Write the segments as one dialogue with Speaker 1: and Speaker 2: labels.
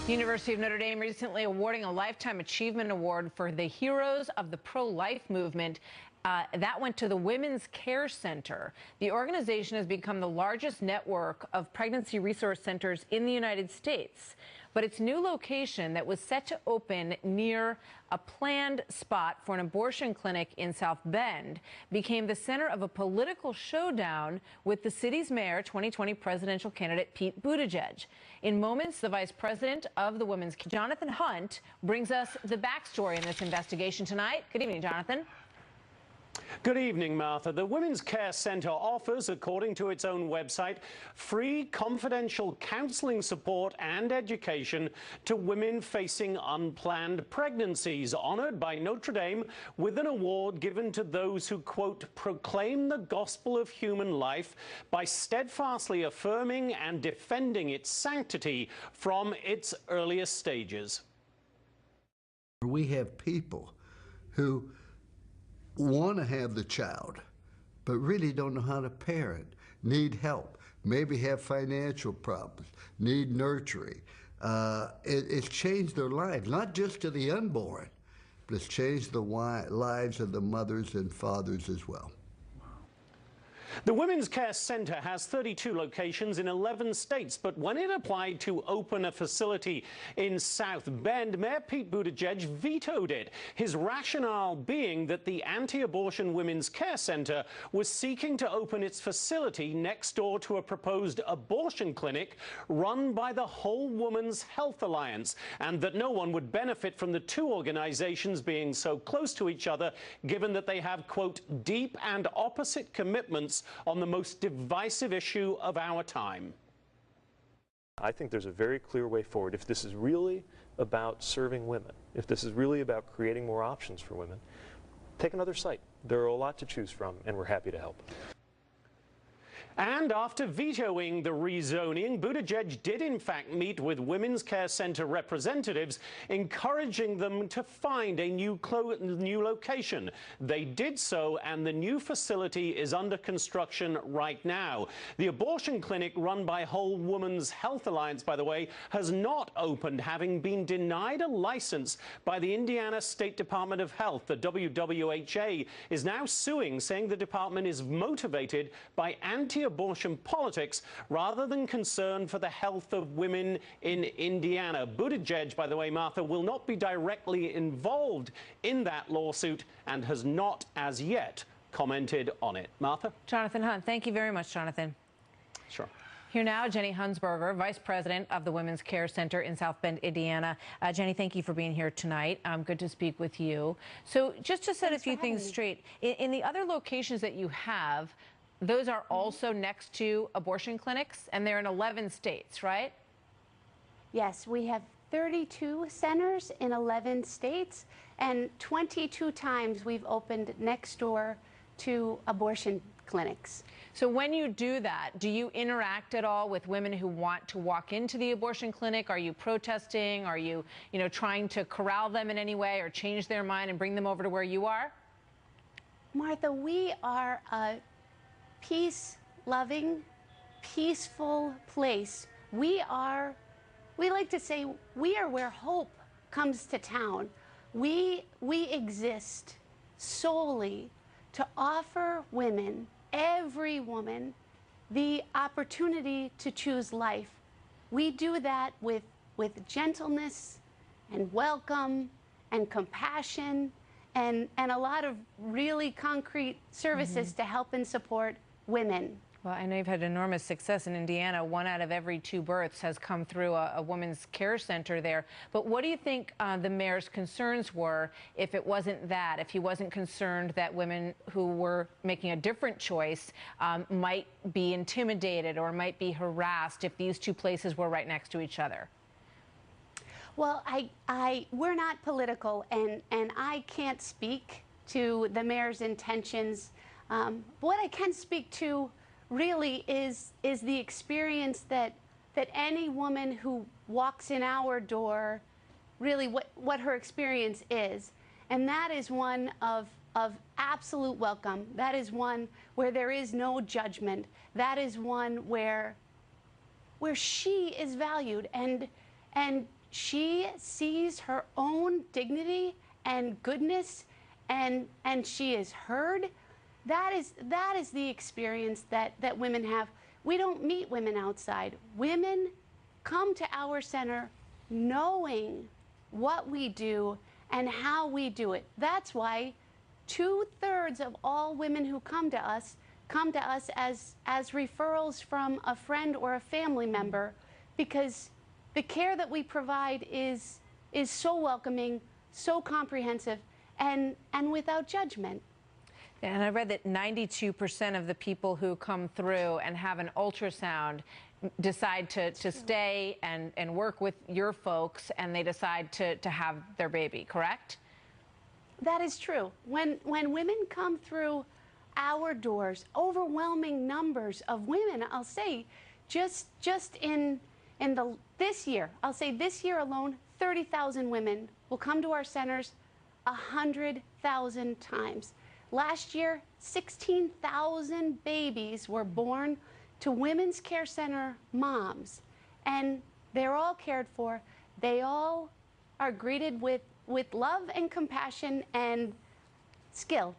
Speaker 1: The University of Notre Dame recently awarding a Lifetime Achievement Award for the heroes of the pro-life movement. That went to the Women's Care Center. The organization has become the largest network of pregnancy resource centers in the United States. But its new location that was set to open near a planned spot for an abortion clinic in South Bend became the center of a political showdown with the city's mayor, 2020 presidential candidate Pete Buttigieg. In moments, the vice president of the Women's Care, Jonathan Hunt, brings us the backstory in this investigation tonight. Good evening, Jonathan.
Speaker 2: Good evening, Martha. The Women's Care Center offers, according to its own website, free confidential counseling support and education to women facing unplanned pregnancies, honored by Notre Dame with an award given to those who, quote, proclaim the gospel of human life by steadfastly affirming and defending its sanctity from its earliest stages.
Speaker 3: We have people who want to have the child, but really don't know how to parent, need help, maybe have financial problems, need nurturing. It's changed their lives, not just to the unborn, but it's changed the lives of the mothers and fathers as well.
Speaker 2: The Women's Care Center has 32 locations in 11 states, but when it applied to open a facility in South Bend, Mayor Pete Buttigieg vetoed it, his rationale being that the anti-abortion Women's Care Center was seeking to open its facility next door to a proposed abortion clinic run by the Whole Woman's Health Alliance, and that no one would benefit from the two organizations being so close to each other, given that they have, quote, deep and opposite commitments on the most divisive issue of our time.
Speaker 4: I think there's a very clear way forward. If this is really about serving women, if this is really about creating more options for women, take another site. There are a lot to choose from, and we're happy to help.
Speaker 2: And after vetoing the rezoning, Buttigieg did in fact meet with Women's Care Center representatives, encouraging them to find a new location. They did so, and the new facility is under construction right now. The abortion clinic run by Whole Woman's Health Alliance, by the way, has not opened, having been denied a license by the Indiana State Department of Health. The WWHA is now suing, saying the department is motivated by anti-abortion politics rather than concern for the health of women in Indiana. Buttigieg, by the way, Martha, will not be directly involved in that lawsuit and has not as yet commented on it. Martha?
Speaker 1: Jonathan Hunt, thank you very much, Jonathan.
Speaker 2: Sure.
Speaker 1: Here now, Jenny Hunsberger, Vice President of the Women's Care Center in South Bend, Indiana. Jenny, thank you for being here tonight. Good to speak with you. So just to set a few things straight, in the other locations that you have, those are also next to abortion clinics, and they're in 11 states, right?
Speaker 5: Yes, we have 32 centers in 11 states, and 22 times we've opened next door to abortion clinics.
Speaker 1: So when you do that, do you interact at all with women who want to walk into the abortion clinic? Are you protesting? Are you, trying to corral them in any way or change their mind and bring them over to where you are?
Speaker 5: Martha, we are a peace-loving, peaceful place. We like to say, we are where hope comes to town. We exist solely to offer women, every woman, the opportunity to choose life. We do that with gentleness and welcome and compassion and a lot of really concrete services to help and support women.
Speaker 1: Well, I know you've had enormous success in Indiana. 1 out of every 2 births has come through a women's care center there. But what do you think the mayor's concerns were if it wasn't that, if he wasn't concerned that women who were making a different choice might be intimidated or might be harassed if these two places were right next to each other?
Speaker 5: Well, we're not political, and I can't speak to the mayor's intentions. What I can speak to really is the experience that any woman who walks in our door, really what her experience is. And that is one of absolute welcome. That is one where there is no judgment. That is one where she is valued and she sees her own dignity and goodness, and she is heard. That is the experience that women have. We don't meet women outside. Women come to our center knowing what we do and how we do it. That's why 2/3 of all women who come to us as referrals from a friend or a family member, because the care that we provide is so welcoming, so comprehensive, and without judgment.
Speaker 1: And I read that 92% of the people who come through and have an ultrasound decide to stay and work with your folks, and they decide to have their baby, correct?
Speaker 5: That is true. When women come through our doors, overwhelming numbers of women, I'll say, just in this year, I'll say this year alone, 30,000 women will come to our centers 100,000 times. Last year, 16,000 babies were born to Women's Care Center moms, and they're all cared for. They all are greeted with love and compassion and skill.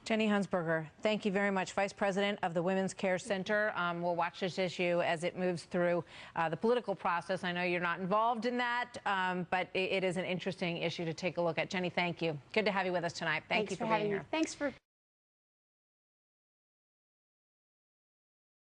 Speaker 1: Jenny Hunsberger, thank you very much, Vice President of the Women's Care Center. We'll watch this issue as it moves through the political process. I know you're not involved in that, but it is an interesting issue to take a look at. Jenny, thank you. Good to have you with us tonight. Thank you for being here.
Speaker 5: Thanks for having me. Thanks for